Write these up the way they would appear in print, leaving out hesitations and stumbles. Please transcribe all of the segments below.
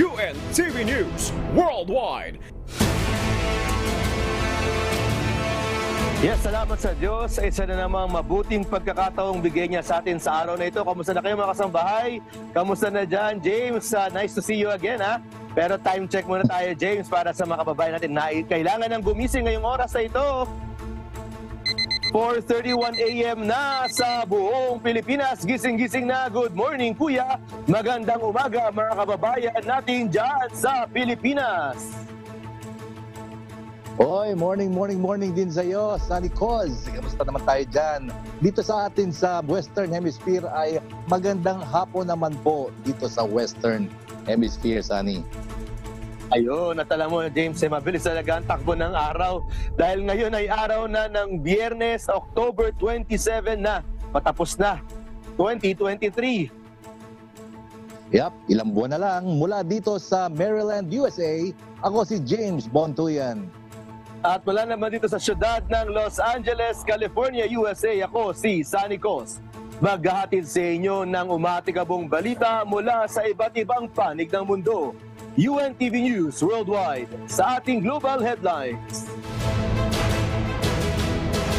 UNTV News Worldwide. Yes, salamat sa Diyos sa isa na namang mabuting pagkakataong bigay niya sa atin sa araw na ito. Kamusta na kayo mga kasambahay? Kamusta na dyan, James? Nice to see you again, ha? Pero time check muna tayo, James, para sa mga kababayan natin na kailangan ng gumising ngayong oras na ito. 4:31 AM na sa buong Pilipinas. Gising-gising na. Good morning, Kuya. Magandang umaga, mga kababayan natin dyan sa Pilipinas. Hoy, morning din sa iyo, Sunny Cause. Kamusta naman tayo dyan? Dito sa atin sa Western Hemisphere ay magandang hapon naman po dito sa Western Hemisphere, Sunny. Ayun, natala mo, James, mabilis talaga ang takbo ng araw. Dahil ngayon ay araw na ng Biyernes, October 27 na. Patapos na, 2023. Yap, ilang buwan na lang mula dito sa Maryland, USA. Ako si James Bontuyan. At wala naman dito sa siyudad ng Los Angeles, California, USA. Ako si Sunny Cos. Maghahatid sa inyo ng umatikabong balita mula sa iba't ibang panig ng mundo. UNTV News Worldwide sa ating global headlines.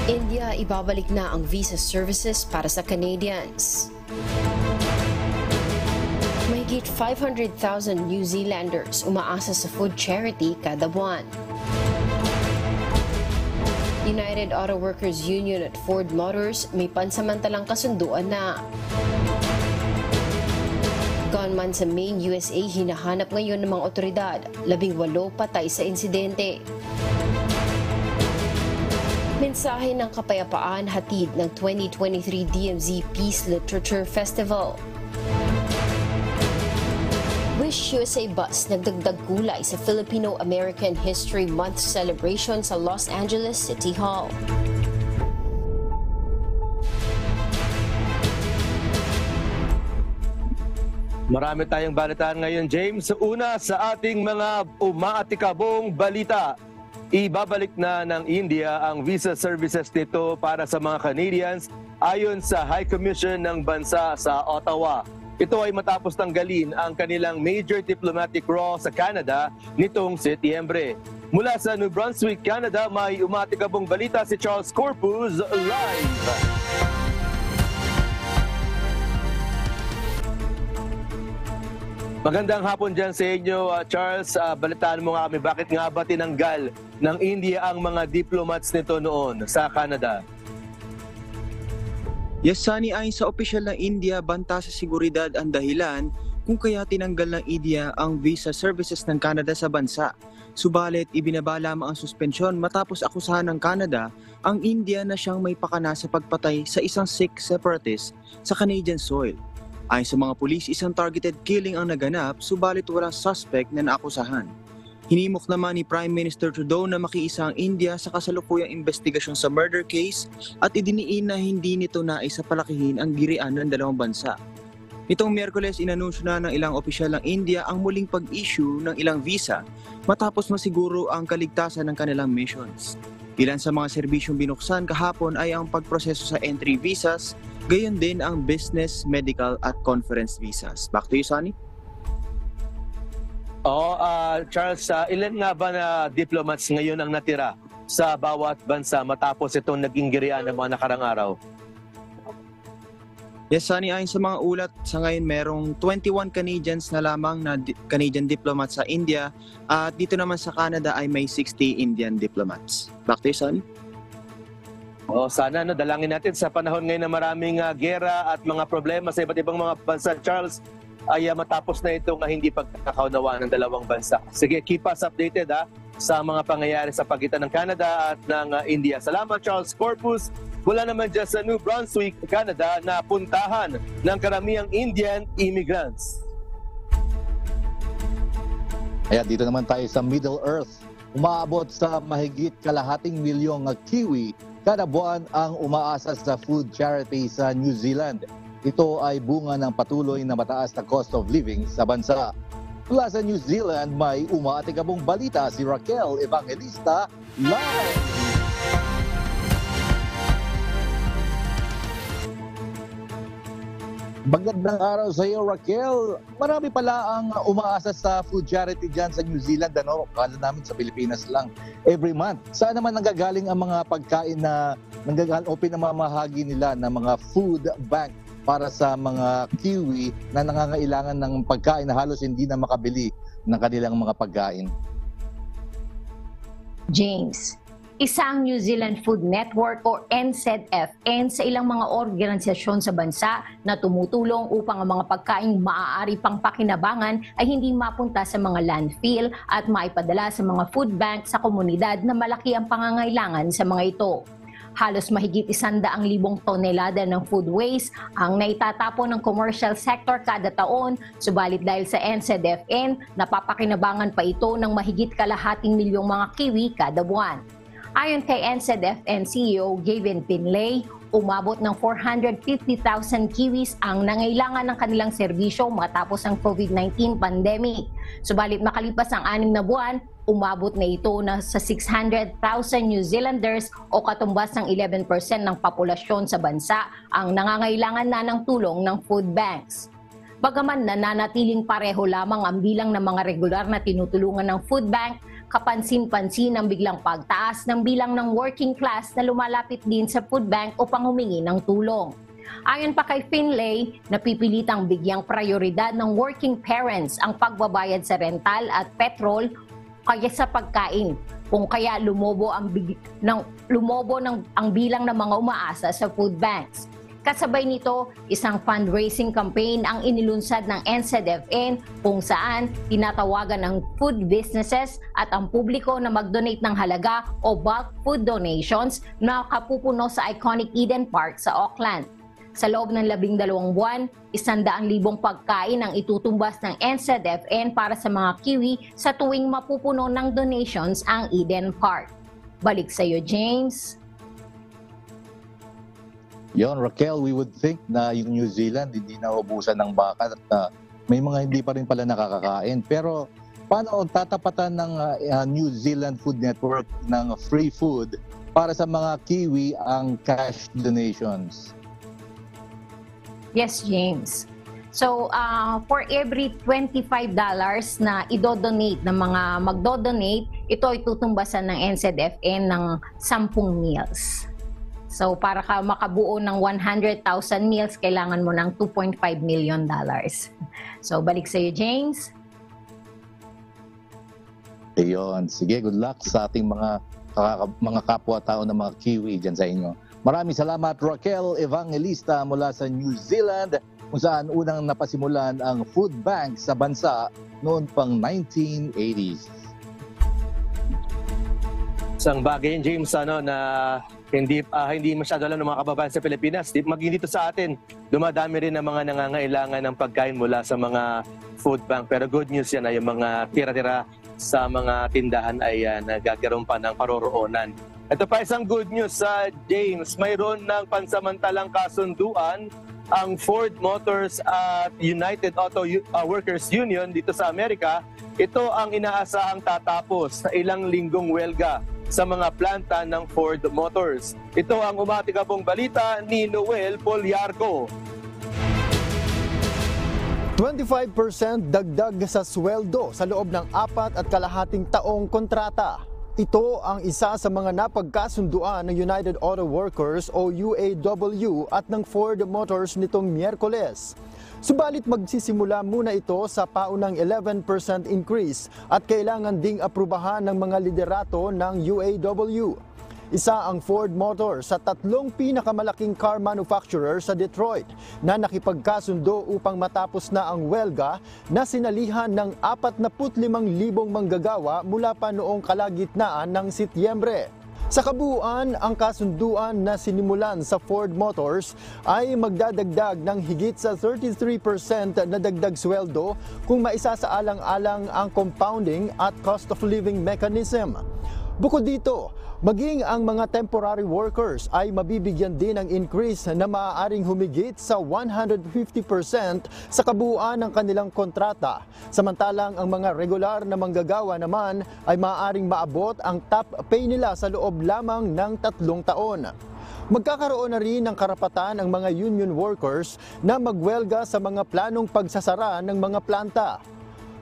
India ibabalik na ang visa services para sa Canadians. Mahigit 500,000 New Zealanders umaasa sa food charity kada buwan. United Auto Workers Union at Ford Motors may pansamantalang kasunduan na. Gunman sa Maine, USA, hinahanap ngayon ng mga otoridad. 18 patay sa insidente. Mensahe ng kapayapaan hatid ng 2023 DMZ Peace Literature Festival. Wish USA Bus nagdagdag kulay sa Filipino-American History Month celebration sa Los Angeles City Hall. Marami tayong balitaan ngayon, James. Una sa ating mga umaatikabong balita. Ibabalik na ng India ang visa services nito para sa mga Canadians ayon sa High Commission ng bansa sa Ottawa. Ito ay matapos tanggalin ang kanilang major diplomatic row sa Canada nitong Setyembre. Mula sa New Brunswick, Canada, may umaatikabong balita si Charles Corpus live. Magandang hapon dyan sa inyo, Charles. Balitaan mo nga kami, bakit nga ba tinanggal ng India ang mga diplomats nito noon sa Canada? Yes, Sunny, ayon sa opisyal ng India, banta sa seguridad ang dahilan kung kaya tinanggal ng India ang visa services ng Canada sa bansa. Subalit, ibinaba lamang ang suspensyon matapos akusahan ng Canada ang India na siyang may pakana sa pagpatay sa isang Sikh separatist sa Canadian soil. Ayon sa mga pulis, isang targeted killing ang naganap, subalit walang suspect na naakusahan. Hinimok naman ni Prime Minister Trudeau na makiisa ang India sa kasalukuyang investigasyon sa murder case at idiniin na hindi nito nais sa palakihin ang girian ng dalawang bansa. Nitong Miyerkules, inanunsyo na ng ilang opisyal ng India ang muling pag-issue ng ilang visa matapos masiguro ang kaligtasan ng kanilang missions. Ilan sa mga serbisyong binuksan kahapon ay ang pagproseso sa entry visas, gayon din ang business, medical at conference visas. Back to you, Sunny. Charles, ilan nga ba na diplomats ngayon ang natira sa bawat bansa matapos itong naging girian ng mga nakarang araw? Yes, Sunny, ayon sa mga ulat, sa ngayon merong 21 Canadians na lamang na Canadian diplomats sa India at dito naman sa Canada ay may 60 Indian diplomats. Back to you, Sunny. Sana dalangin natin sa panahon ngayon na maraming gera at mga problema sa iba't ibang mga bansa, Charles, ay matapos na itong hindi pagkakaunawaan ng dalawang bansa. Sige, keep us updated sa mga pangyayari sa pagitan ng Canada at ng India. Salamat, Charles Corpus. Mula naman dyan sa New Brunswick, Canada, na puntahan ng karamihang Indian immigrants. Kaya dito naman tayo sa Middle Earth. Umaabot sa mahigit kalahating milyong kiwi kada buwan ang umaasa sa food charity sa New Zealand. Ito ay bunga ng patuloy na mataas na cost of living sa bansa. Mula sa New Zealand, may umaatikabong balita si Raquel Evangelista live! Magandang araw sa iyo, Raquel. Marami pala ang umaasa sa food charity dyan sa New Zealand. Kala namin sa Pilipinas lang every month. Saan naman nanggagaling ang mga pagkain na o pinamamahagi nila ng mga food bank para sa mga Kiwi na nangangailangan ng pagkain na halos hindi na makabili ng kanilang mga pagkain? James, isang New Zealand Food Network o NZFN sa ilang mga organisasyon sa bansa na tumutulong upang ang mga pagkaing maaari pang pakinabangan ay hindi mapunta sa mga landfill at maipadala sa mga food bank sa komunidad na malaki ang pangangailangan sa mga ito. Halos mahigit 100,000 tonelada ng food waste ang naitatapon ng commercial sector kada taon, subalit dahil sa NZFN, napapakinabangan pa ito ng mahigit 250,000 mga Kiwi kada buwan. Ayon kay NZFN CEO Gavin Finlay, umabot ng 450,000 Kiwis ang nangailangan ng kanilang serbisyo matapos ang COVID-19 pandemic. Subalit makalipas ang 6 na buwan, umabot na ito na sa 600,000 New Zealanders o katumbas ng 11% ng populasyon sa bansa ang nangangailangan na ng tulong ng food banks. Bagaman nananatiling pareho lamang ang bilang ng mga regular na tinutulungan ng food bank, kapansin-pansin ang biglang pagtaas ng bilang ng working class na lumalapit din sa food bank upang humingi ng tulong. Ayon pa kay Finlay, napipilitang bigyang prioridad ng working parents ang pagbabayad sa rental at petrol kaya sa pagkain, kung kaya lumobo ang bilang ng mga umaasa sa food banks. Kasabay nito, isang fundraising campaign ang inilunsad ng NZFN kung saan tinatawagan ng food businesses at ang publiko na mag-donate ng halaga o bulk food donations na kapupuno sa iconic Eden Park sa Auckland. Sa loob ng 12 buwan, 100,000 pagkain ang itutumbas ng NZFN para sa mga Kiwi sa tuwing mapupuno ng donations ang Eden Park. Balik sa iyo, James. Yon, Raquel, we would think na yung New Zealand hindi naubusan ng baka at may mga hindi pa rin pala nakakakain. Pero paano tatapatan ng New Zealand Food Network ng free food para sa mga Kiwi ang cash donations? Yes, James. So, for every $25 na idodonate ng mga magdodonate, ito ay tutumbasan ng NZFN ng 10 meals. So, para ka makabuo ng 100,000 meals, kailangan mo ng $2.5 million. So, balik sa iyo, James. Ayun. Sige, good luck sa ating mga kapwa-tao ng mga Kiwi dyan sa inyo. Maraming salamat, Raquel Evangelista mula sa New Zealand, kung saan unang napasimulan ang food bank sa bansa noon pang 1980s. Isang bagay yun, James, na hindi masyado alam ng mga kababayan sa Pilipinas. Maging dito sa atin, dumadami rin ang mga nangangailangan ng pagkain mula sa mga food bank. Pero good news yan ay yung mga tira-tira sa mga tindahan ay nagagaroon pa ng paroroonan. Ito pa isang good news sa James. Mayroon ng pansamantalang kasunduan ang Ford Motors at United Auto Workers Union dito sa Amerika. Ito ang inaasahang tatapos sa ilang linggong welga sa mga planta ng Ford Motors. Ito ang umatikabong balita ni Noel Poliarco. 25% dagdag sa sweldo sa loob ng 4.5 taong kontrata. Ito ang isa sa mga napagkasunduan ng United Auto Workers o UAW at ng Ford Motors nitong Miyerkules. Subalit magsisimula muna ito sa paunang 11% increase at kailangan ding aprubahan ng mga liderato ng UAW. Isa ang Ford Motors sa 3 pinakamalaking car manufacturer sa Detroit na nakipagkasundo upang matapos na ang welga na sinalihan ng 45,000 manggagawa mula pa noong kalagitnaan ng Setyembre. Sa kabuuan, ang kasunduan na sinimulan sa Ford Motors ay magdadagdag ng higit sa 33% na dagdag sweldo kung maisasaalang-alang ang compounding at cost of living mechanism. Bukod dito, maging ang mga temporary workers ay mabibigyan din ng increase na maaaring humigit sa 150% sa kabuuan ng kanilang kontrata. Samantalang ang mga regular na manggagawa naman ay maaaring maabot ang top pay nila sa loob lamang ng 3 taon. Magkakaroon na rin ng karapatan ang mga union workers na magwelga sa mga planong pagsasara ng mga planta.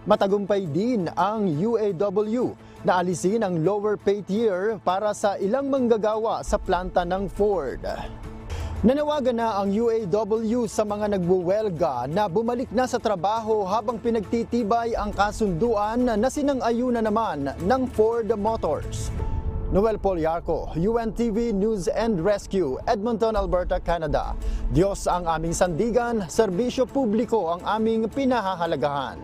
Matagumpay din ang UAW na alisin ang lower pay tier para sa ilang manggagawa sa planta ng Ford. Nanawagan na ang UAW sa mga nagbuwelga na bumalik na sa trabaho habang pinagtitibay ang kasunduan na sinang-ayunan naman ng Ford Motors. Noel Poliarco, UNTV News and Rescue, Edmonton, Alberta, Canada. Diyos ang aming sandigan, serbisyo publiko ang aming pinahahalagahan.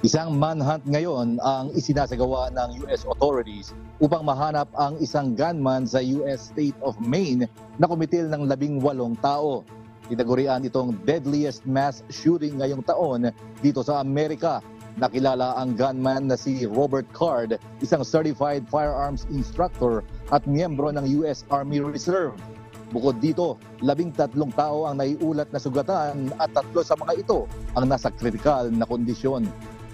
Isang manhunt ngayon ang isinasagawa ng US authorities upang mahanap ang isang gunman sa US state of Maine na kumitil ng 18 tao. Tinagurian itong deadliest mass shooting ngayong taon dito sa Amerika. Nakilala ang gunman na si Robert Card, isang certified firearms instructor at miyembro ng US Army Reserve. Bukod dito, 13 tao ang naiulat na sugatan at 3 sa mga ito ang nasa kritikal na kondisyon.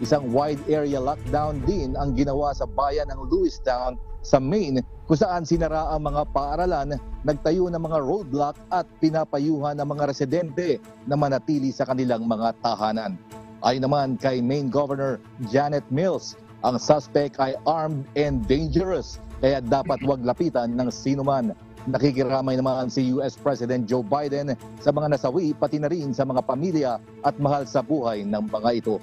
Isang wide area lockdown din ang ginawa sa bayan ng Lewistown sa Maine kung saan sinara ang mga paaralan, nagtayo ng mga roadblock at pinapayuhan ng mga residente na manatili sa kanilang mga tahanan. Ayon naman kay Maine Governor Janet Mills, ang suspect ay armed and dangerous kaya dapat wag lapitan ng sinuman. Nakikiramay naman si US President Joe Biden sa mga nasawi pati na rin sa mga pamilya at mahal sa buhay ng mga ito.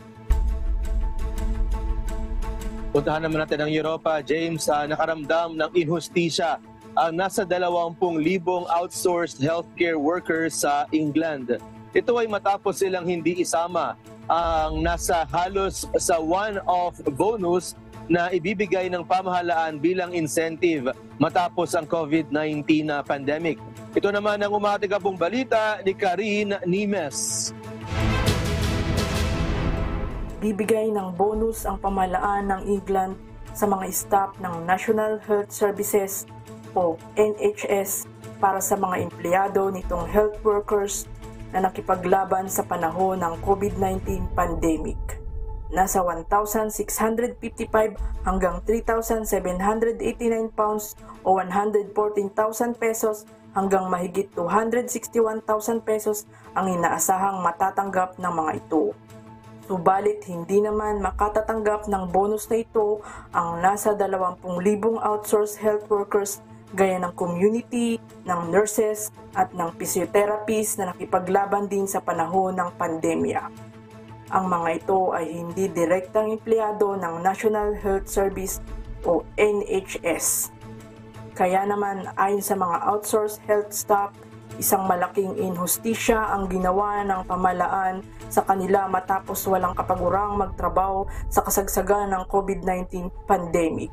Puntahan naman natin ang Europa, James. Nakaramdam ng inhustisya ang nasa 20,000 outsourced healthcare workers sa England. Ito ay matapos silang hindi isama ang nasa halos sa one-off bonus na ibibigay ng pamahalaan bilang incentive matapos ang COVID-19 pandemic. Ito naman ang umatigabong balita ni Karine Nimes. Bibigay ng bonus ang pamahalaan ng England sa mga staff ng National Health Services o NHS para sa mga empleyado nitong health workers na nakipaglaban sa panahon ng COVID-19 pandemic. Nasa 1,655 hanggang 3,789 pounds o 114,000 pesos hanggang mahigit 261,000 pesos ang inaasahang matatanggap ng mga ito. Subalit hindi naman makatatanggap ng bonus na ito ang nasa 20,000 outsourced health workers gaya ng community, ng nurses at ng physiotherapists na nakipaglaban din sa panahon ng pandemya. Ang mga ito ay hindi direktang empleyado ng National Health Service o NHS. Kaya naman ayon sa mga outsourced health staff, isang malaking inhustisya ang ginawa ng pamahalaan sa kanila matapos walang kapagurang magtrabaho sa kasagsagan ng COVID-19 pandemic.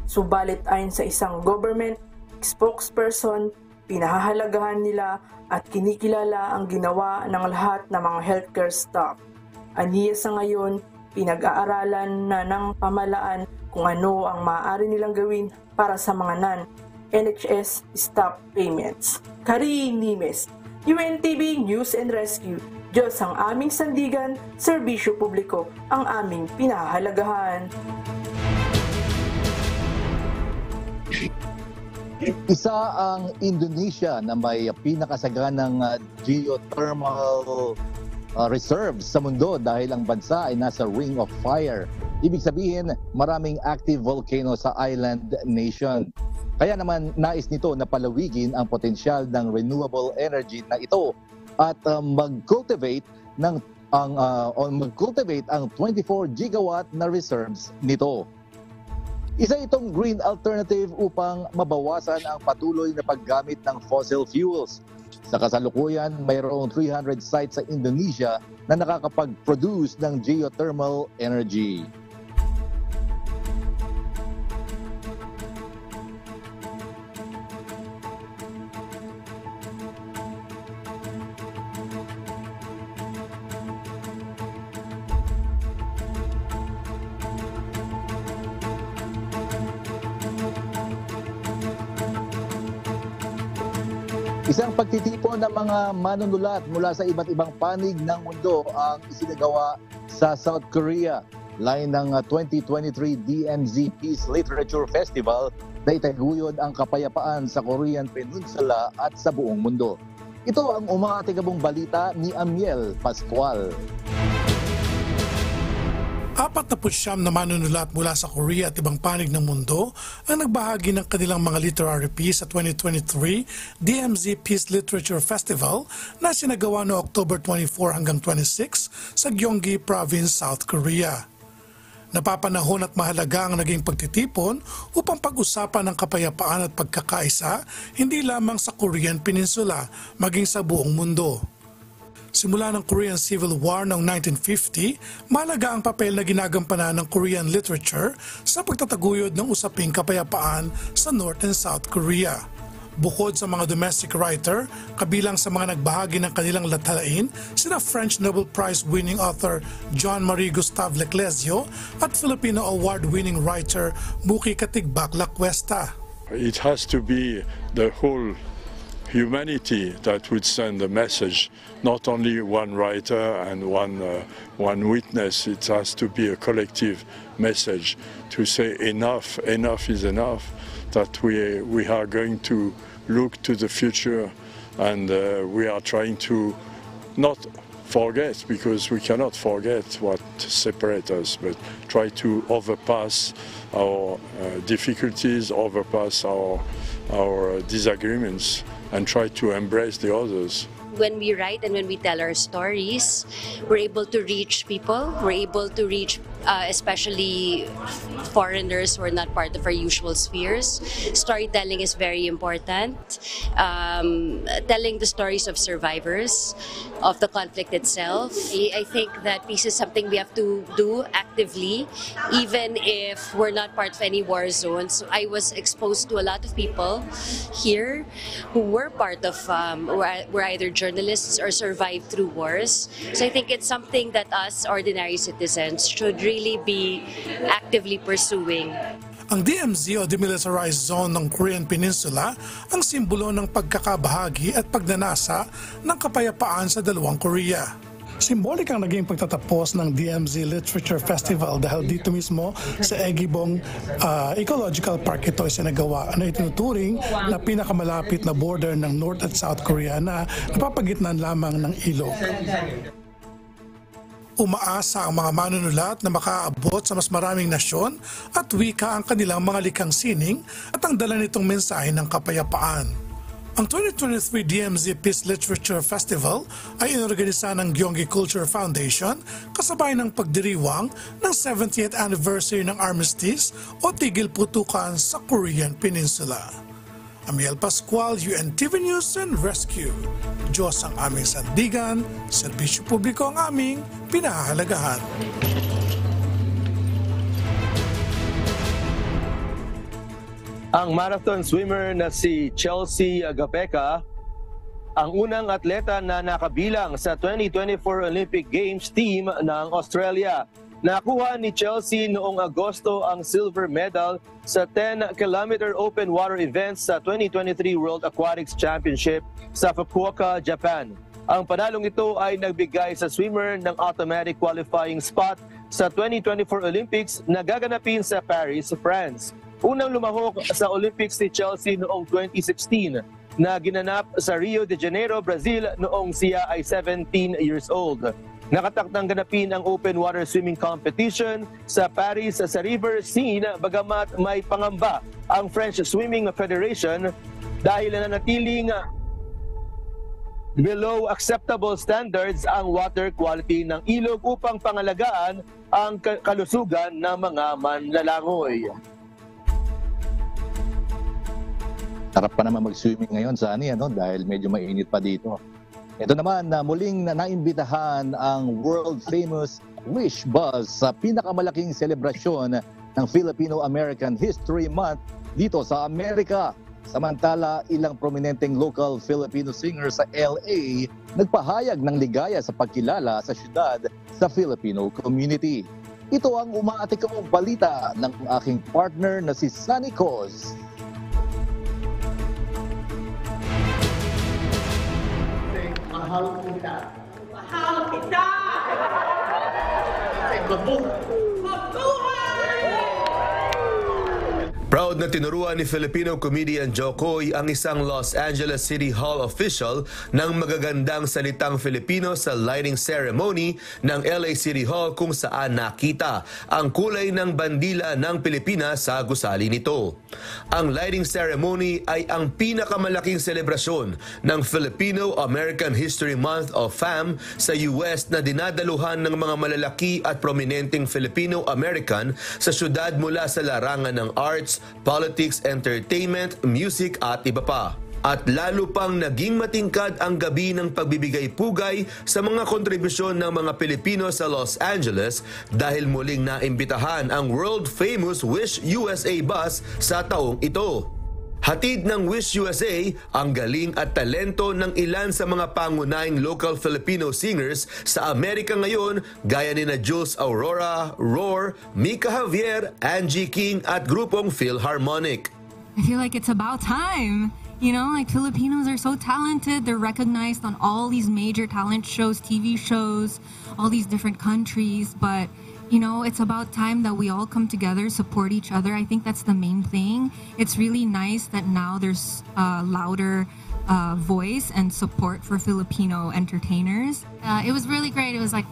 Subalit ayon sa isang government spokesperson, pinahahalagahan nila at kinikilala ang ginawa ng lahat ng mga healthcare staff. Aniya sa ngayon, pinag-aaralan na ng pamahalaan kung ano ang maaari nilang gawin para sa mga non-NHS staff payments. Karine Nimes, UNTV News and Rescue. Diyos ang aming sandigan, serbisyo publiko ang aming pinahahalagahan. Isa ang Indonesia na may pinakasaganang geothermal reserves sa mundo dahil ang bansa ay nasa Ring of Fire. Ibig sabihin, maraming active volcano sa island nation. Kaya naman nais nito na palawigin ang potensyal ng renewable energy na ito at mag-cultivate ang 24 gigawatt na reserves nito. Isa itong green alternative upang mabawasan ang patuloy na paggamit ng fossil fuels. Sa kasalukuyan, mayroong 300 sites sa Indonesia na nakakapag-produce ng geothermal energy. Isang pagtitipon ng mga manunulat mula sa iba't ibang panig ng mundo ang isinagawa sa South Korea. line ng 2023 DMZ Peace Literature Festival na itaguyod ang kapayapaan sa Korean Peninsula at sa buong mundo. Ito ang umaatikabong balita ni Amiel Pascual. 49 na manunulat mula sa Korea at ibang panig ng mundo ang nagbahagi ng kanilang mga literary piece sa 2023 DMZ Peace Literature Festival na sinagawa no October 24 hanggang 26 sa Gyeonggi Province, South Korea. Napapanahon at mahalaga ang naging pagtitipon upang pag-usapan ang kapayapaan at pagkakaisa hindi lamang sa Korean Peninsula maging sa buong mundo. Simula ng Korean Civil War noong 1950, mahalaga ang papel na ginagampanan ng Korean literature sa pagtataguyod ng usaping kapayapaan sa North and South Korea. Bukod sa mga domestic writer, kabilang sa mga nagbahagi ng kanilang latalain, sina French Nobel Prize-winning author Jean-Marie Gustave Leclésio at Filipino award-winning writer Muki Katigbak Lacuesta. It has to be the whole humanity that would send a message, not only one writer and one witness. It has to be a collective message to say enough is enough, that we are going to look to the future, and we are trying to not forget, because we cannot forget what separates us, but try to overpass our difficulties, overpass our disagreements, and try to embrace the others. When we write and when we tell our stories, we're able to reach people. We're able to reach especially foreigners who are not part of our usual spheres. Storytelling is very important. Telling the stories of survivors of the conflict itself. I think that peace is something we have to do actively, even if we're not part of any war zones. I was exposed to a lot of people here who were part of, were either journalists or survived through wars. So I think it's something that us ordinary citizens should really be actively pursuing. Ang DMZ o Demilitarized Zone ng Korean Peninsula ang simbolo ng pagkakabahagi at pagnanasa ng kapayapaan sa dalawang Korea. Simbolik ang naging pagtatapos ng DMZ Literature Festival dahil dito mismo sa Egibong Ecological Park ito ay sinagawa na itinuturing na pinakamalapit na border ng North at South Korea na napapagitnan lamang ng ilog. Umaasa ang mga manunulat na makaabot sa mas maraming nasyon at wika ang kanilang mga likhang sining at ang dala nitong mensahe ng kapayapaan. Ang 2023 DMZ Peace Literature Festival ay inorganisa ng Gyeonggi Culture Foundation kasabay ng pagdiriwang ng 70th anniversary ng Armistice o Tigil Putukan sa Korean Peninsula. Amiel Pascual, UNTV News and Rescue. Diyos ang aming sandigan, serbisyo publiko ang aming pinahahalagahan. Ang marathon swimmer na si Chelsea Gapeka, ang unang atleta na nakabilang sa 2024 Olympic Games team ng Australia. Nakuha ni Chelsea noong Agosto ang silver medal sa 10-kilometer open water event sa 2023 World Aquatics Championship sa Fukuoka, Japan. Ang panalong ito ay nagbigay sa swimmer ng automatic qualifying spot sa 2024 Olympics na gaganapin sa Paris, France. Unang lumahok sa Olympics si Chelsea noong 2016 na ginanap sa Rio de Janeiro, Brazil noong siya ay 17 years old. Nakatakdang ganapin ang open water swimming competition sa Paris sa river scene bagamat may pangamba ang French Swimming Federation dahil nanatiling below acceptable standards ang water quality ng ilog upang pangalagaan ang kalusugan ng mga manlalangoy. Sarap pa naman mag-swimming ngayon sa dahil medyo mainit pa dito. Ito naman na muling naimbitahan ang world-famous Wish Bus sa pinakamalaking selebrasyon ng Filipino-American History Month dito sa Amerika. Samantala, ilang prominenteng local Filipino singers sa LA nagpahayag ng ligaya sa pagkilala sa syudad sa Filipino community. Ito ang umaatikang balita ng aking partner na si Sunny Coz. Mahal kita. Mahal kita! Babong! na tinuruan ni Filipino comedian Joe Coy ang isang Los Angeles City Hall official ng magagandang salitang Filipino sa lighting ceremony ng LA City Hall kung saan nakita ang kulay ng bandila ng Pilipinas sa gusali nito. Ang lighting ceremony ay ang pinakamalaking selebrasyon ng Filipino-American History Month of FAM sa US na dinadaluhan ng mga malalaki at prominenteng Filipino-American sa syudad mula sa larangan ng arts, politics, entertainment, music at iba pa. At lalo pang naging matingkad ang gabi ng pagbibigay pugay sa mga kontribusyon ng mga Pilipino sa Los Angeles dahil muling naimbitahan ang world-famous Wish USA bus sa taong ito. Hatid ng Wish USA ang galing at talento ng ilan sa mga pangunahing local Filipino singers sa Amerika ngayon gaya ni na Jules Aurora, Roar, Mika Javier, Angie King at grupong Philharmonic. I feel like it's about time. You know, like Filipinos are so talented. They're recognized on all these major talent shows, TV shows, all these different countries. But, you know, it's about time that we all come together, support each other. I think that's the main thing. It's really nice that now there's a louder voice and support for Filipino entertainers. It was really great. It was like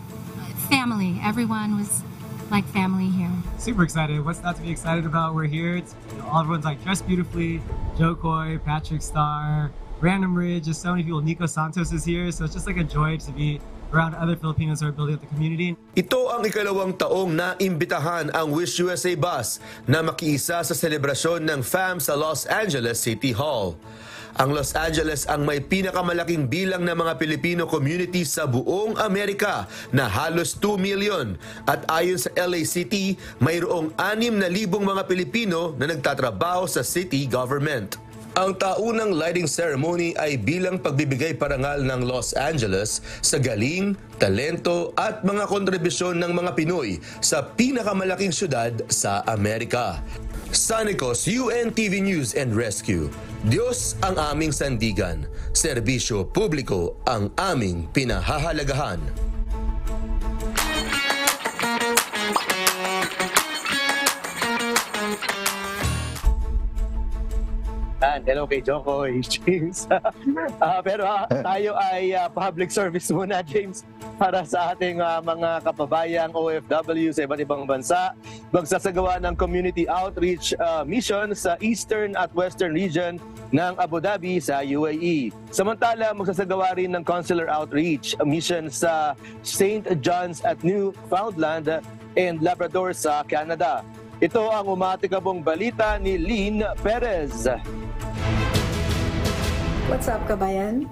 family. Everyone was like family here. Super excited. What's not to be excited about? We're here. It's, everyone's like dressed beautifully. Joe Coy, Patrick Starr, Random Ridge, just so many people. Nico Santos is here. So it's just like a joy to be around other Filipinos who are building up the community. Ito ang ikalawang taong na imbitahan ang Wish USA bus na makiisa sa selebrasyon ng FAM sa Los Angeles City Hall. Ang Los Angeles ang may pinakamalaking bilang ng mga Filipino community sa buong Amerika na halos 2 million. At ayon sa LA City, mayroong 6,000 mga Pilipino na nagtatrabaho sa city government. Ang taunang lighting ceremony ay bilang pagbibigay parangal ng Los Angeles sa galing, talento at mga kontribusyon ng mga Pinoy sa pinakamalaking syudad sa Amerika. Sanicos, UNTV News and Rescue. Diyos ang aming sandigan, serbisyo publiko ang aming pinahahalagahan. Hello kay Jokoy, James. Pero tayo ay public service muna, James, para sa ating mga kababayang OFW sa iba't ibang bansa. Magsasagawa ng community outreach mission sa Eastern at Western region ng Abu Dhabi sa UAE. Samantala, magsasagawa rin ng consular outreach mission sa St. John's at Newfoundland and Labrador sa Canada. Ito ang umatikabong balita ni Lynn Perez. What's up, kabayan?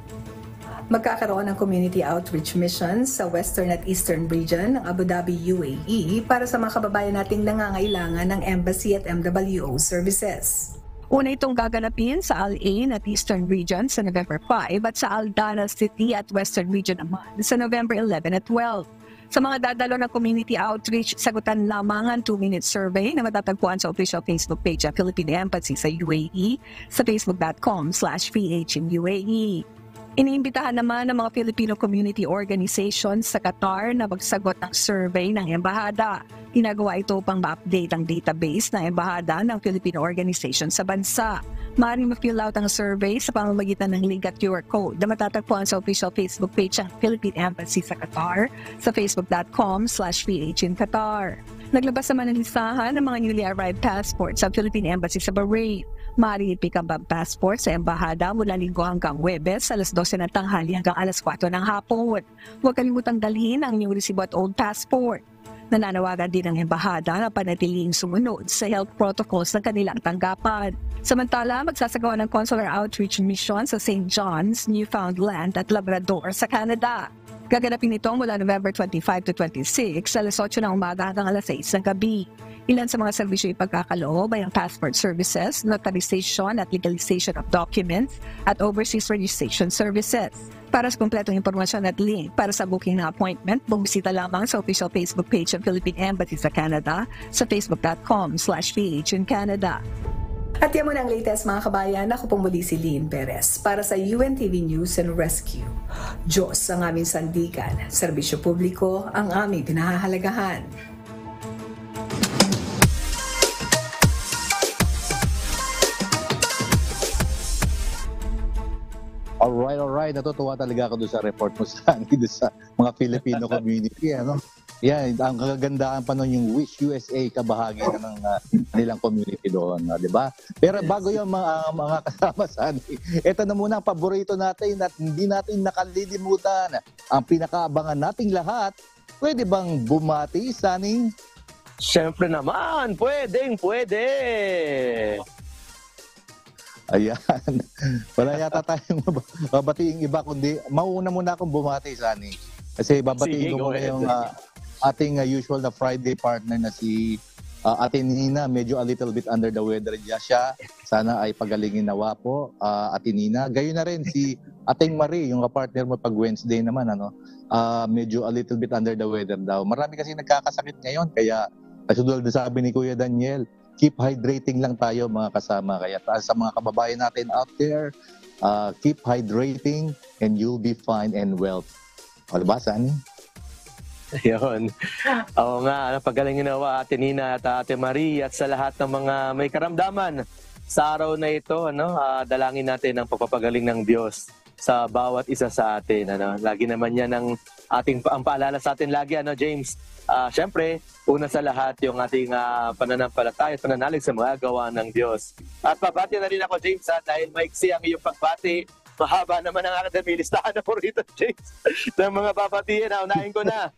Magkakaroon ng community outreach missions sa Western at Eastern region ng Abu Dhabi, UAE para sa mga kababayan nating nangangailangan ng embassy at MWO services. Una itong gaganapin sa Al Ain at Eastern region sa November 5 at sa Al Dana City at Western region naman sa November 11 at 12. Sa mga dadalo ng community outreach, sagutan lamang ang 2-minute survey na matatagpuan sa official Facebook page ng Philippine Embassy sa UAE sa facebook.com/PHInUAE. Iniimbitahan naman ng mga Filipino community organizations sa Qatar na magsagot ng survey ng embahada. Ginagawa ito upang ma-update ang database ng embahada ng Filipino organization sa bansa. Maaaring ma-fill out ang survey sa pamamagitan ng link at QR code na matatagpuan sa official Facebook page ng Philippine Embassy sa Qatar sa facebook.com/PHInQatar. Naglabas naman ng listahan ng mga newly arrived passports sa Philippine Embassy sa Bahrain. Maaaring i-pick up ang passport sa embahada mula Linggo hanggang Huwebes, alas 12 ng tanghali hanggang alas 4 ng hapon. Huwag kalimutang dalhin ang inyong resibo at old passport. Nananawagan din ang embahada na panatiling sumunod sa health protocols ng kanilang tanggapan. Samantala, magsasagawa ng consular outreach mission sa St. John's, Newfoundland at Labrador sa Canada. Gaganapin ito mula November 25 to 26, alas 8 ng umaga hanggang alas 6 ng gabi. Ilan sa mga serbisyo ipagkakaloob ay ang passport services, notarization at legalization of documents, at overseas registration services. Para sa kumpletong impormasyon at link para sa booking na appointment, bumisita lamang sa official Facebook page ng Philippine Embassy sa Canada sa facebook.com/PHInCanada. At yan muna ang latest mga kabayan. Ako pong muli si Lynn Perez para sa UNTV News and Rescue. Diyos ang aming sandigan, serbisyo publiko ang aming pinahahalagahan. Alright. Natutuwa talaga ako doon sa report mo sa mga Filipino community. Ano? Yan, ang kagandahan pa nun yung Wish USA kabahagi ng nilang community doon, di ba? Pero bago yung mga kasama sa ito na muna ang paborito natin at hindi natin nakalilimutan. Ang pinakaabangan nating lahat, pwede bang bumati, Sunny? Siyempre naman, pwede. Ayan. Wala yata tayong babatiin iba, kundi mauuna muna akong bumati, Sunny. Kasi babatiin ko muna yung ating usual na Friday partner na si Ate Nina. Medyo a little bit under the weather siya. Sana ay pagalingin nawa po, Ate Nina. Gayon na rin si Ating Marie, yung partner mo pag Wednesday naman, medyo a little bit under the weather daw. Marami kasi nagkakasakit ngayon, kaya kasunod na sabi ni Kuya Daniel, keep hydrating lang tayo mga kasama. Kaya sa mga kababayan natin out there, keep hydrating and you'll be fine and well. O diba, Sunny? Ayun. Oo nga, pagalingin nawa Ate Nina at Ate Marie at sa lahat ng mga may karamdaman sa araw na ito, dalangin natin ang pagpapagaling ng Diyos sa bawat isa sa atin. Lagi naman yan ang paalala sa atin lagi, James. Siyempre, una sa lahat yung ating pananampalataya at pananalig sa mga gawa ng Diyos. At pabati na rin ako, James, dahil maiksi ang iyong pagbati. Mahaba naman ang academy listahan na po rito, James, ng mga babatiin. Unahin ko na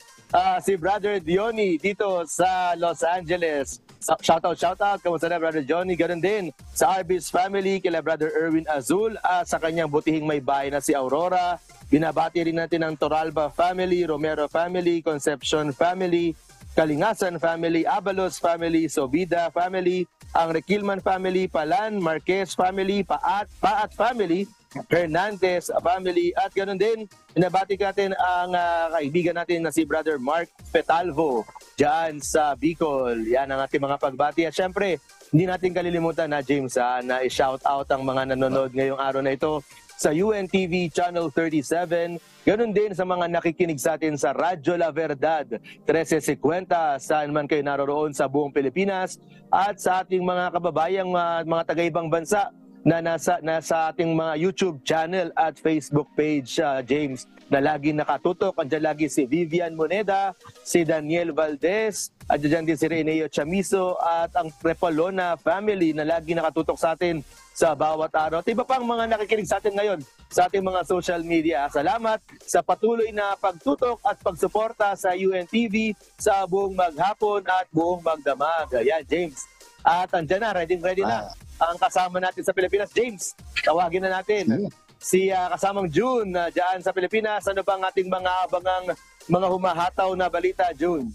si Brother Diony dito sa Los Angeles. Shoutout. Kamusta na, Brother Johnny? Ganun din sa Arbis family, kila Brother Erwin Azul, sa kanyang butihing may bahay na si Aurora. Binabati rin natin ang Toralba family, Romero family, Concepcion family, Kalingasan family, Abalos family, Sobida family, ang Requilman family, Palan, Marquez family, Paat family, Hernandez family, at ganoon din, binabati natin ang kaibigan natin na si Brother Mark Petalvo dyan sa Bicol. Yan ang ating mga pagbati. At syempre, hindi natin kalilimutan na James, na i-shout out ang mga nanonood ngayong araw na ito sa UNTV Channel 37. Ganun din sa mga nakikinig sa atin sa Radyo La Verdad 1350, saan man kayo naroroon sa buong Pilipinas, at sa ating mga kababayang mga taga-ibang bansa na nasa ating mga YouTube channel at Facebook page, James, na lagi nakatutok. Andiyan lagi si Vivian Moneda, si Daniel Valdez, at dyan din si Reneo Chamizo at ang Repolona family na lagi nakatutok sa atin sa bawat araw. At iba pang mga nakikinig sa atin ngayon sa ating mga social media. Salamat sa patuloy na pagtutok at pagsuporta sa UNTV sa buong maghapon at buong magdamag. Ayan, James. At andyan na, ready na ang kasama natin sa Pilipinas. James, tawagin na natin si kasamang June dyan sa Pilipinas. Ano bang ating mga abangang mga humahataw na balita, June?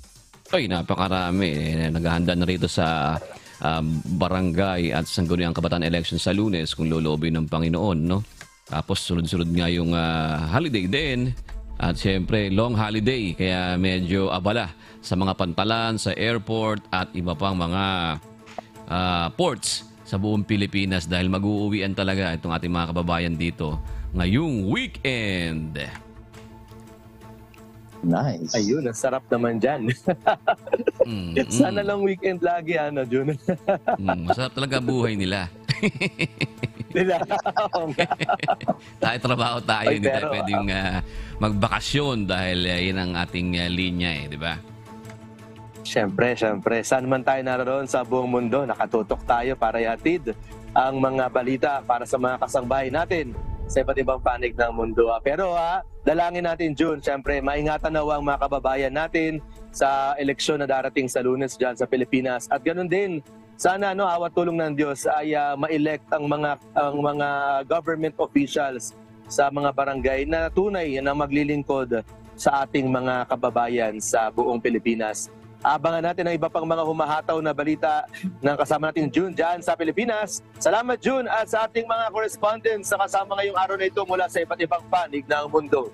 Ay, napakarami. Naghahanda na rito sa barangay at sangguniang kabataan election sa Lunes kung loloobin ng Panginoon, no? Tapos sunod-sunod nga yung holiday din. At siyempre, long holiday. Kaya medyo abala sa mga pantalan, sa airport at iba pang mga ports sa buong Pilipinas dahil mag-uuwian talaga itong ating mga kababayan dito ngayong weekend. Nice. Ayun, ang sarap naman dyan. Sana lang weekend lagi, June. Masarap talaga buhay nila. Tayo trabaho tayo, hindi tayo pwedeng magbakasyon dahil yun ang ating linya, di ba? Siyempre. Saan man tayo naroon sa buong mundo, nakatutok tayo para ihatid ang mga balita para sa mga kasangbahay natin sa iba't ibang panig ng mundo. Pero dalangin natin, June, siyempre, maingatan na ang mga kababayan natin sa eleksyon na darating sa Lunes dyan sa Pilipinas. At ganun din, sana awat tulong ng Diyos ay ma-elect ang mga government officials sa mga barangay na tunay na maglilingkod sa ating mga kababayan sa buong Pilipinas. Abangan natin ang iba pang mga humahataw na balita ng kasama natin June dyan sa Pilipinas. Salamat, June, at sa ating mga correspondents sa kasama ngayong araw na ito mula sa iba't ibang panig ng mundo.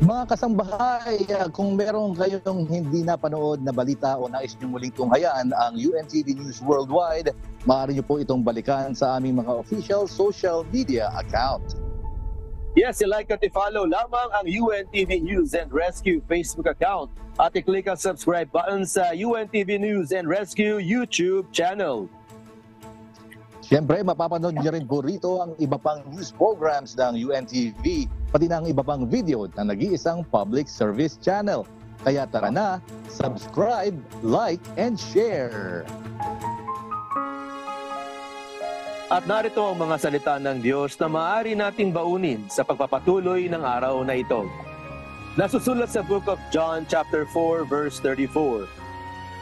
Mga kasambahay, kung meron kayong hindi napanood na balita o nais nyo muling tunghayan ang UNTV News Worldwide, maaari nyo po itong balikan sa aming mga official social media account. Yes, i-like at i-follow lamang ang UNTV News and Rescue Facebook account at i-click ang subscribe button sa UNTV News and Rescue YouTube channel. Siyempre, mapapanood niyo rin po rito ang iba pang news programs ng UNTV, pati ng iba pang video na nag-iisang public service channel. Kaya tara na, subscribe, like, and share. At narito ang mga salita ng Diyos na maaari nating baunin sa pagpapatuloy ng araw na ito. Nasusulat sa Book of John chapter 4 verse 34.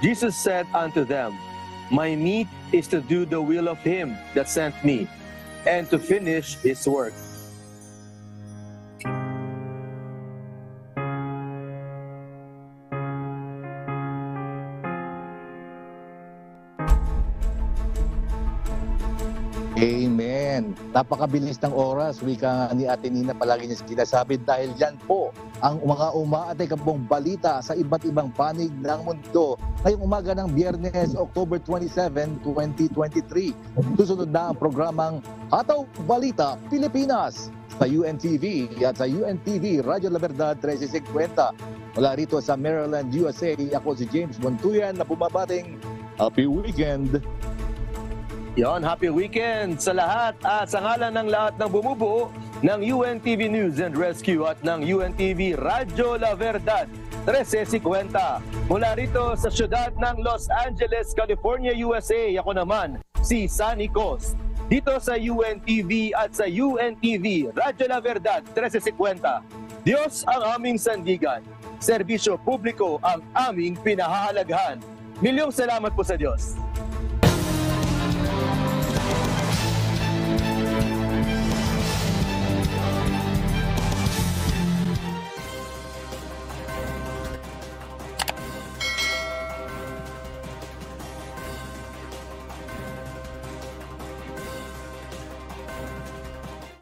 Jesus said unto them, My meat is to do the will of him that sent me, and to finish his work. Amen. Napakabilis ng oras, wika nga ni Ate Nina palagi niya sinasabi dahil yan po ang mga umaatikabong balita sa iba't ibang panig ng mundo ngayong umaga ng Biyernes, October 27, 2023. Susunod na ang programang Hataw Balita Pilipinas sa UNTV at sa UNTV Radyo La Verdad 1350. Mula rito sa Maryland, USA, ako si James Montuyan na bumabating Happy Weekend! Yon, happy weekend sa lahat at sa ngalan ng lahat ng bumubuo ng UNTV News and Rescue at ng UNTV Radyo La Verdad 1350. Mula rito sa siyudad ng Los Angeles, California, USA, ako naman si Sunny Coast. Dito sa UNTV at sa UNTV Radyo La Verdad 1350. Diyos ang aming sandigan. Serbisyo publiko ang aming pinahahalagahan. Milyong salamat po sa Diyos.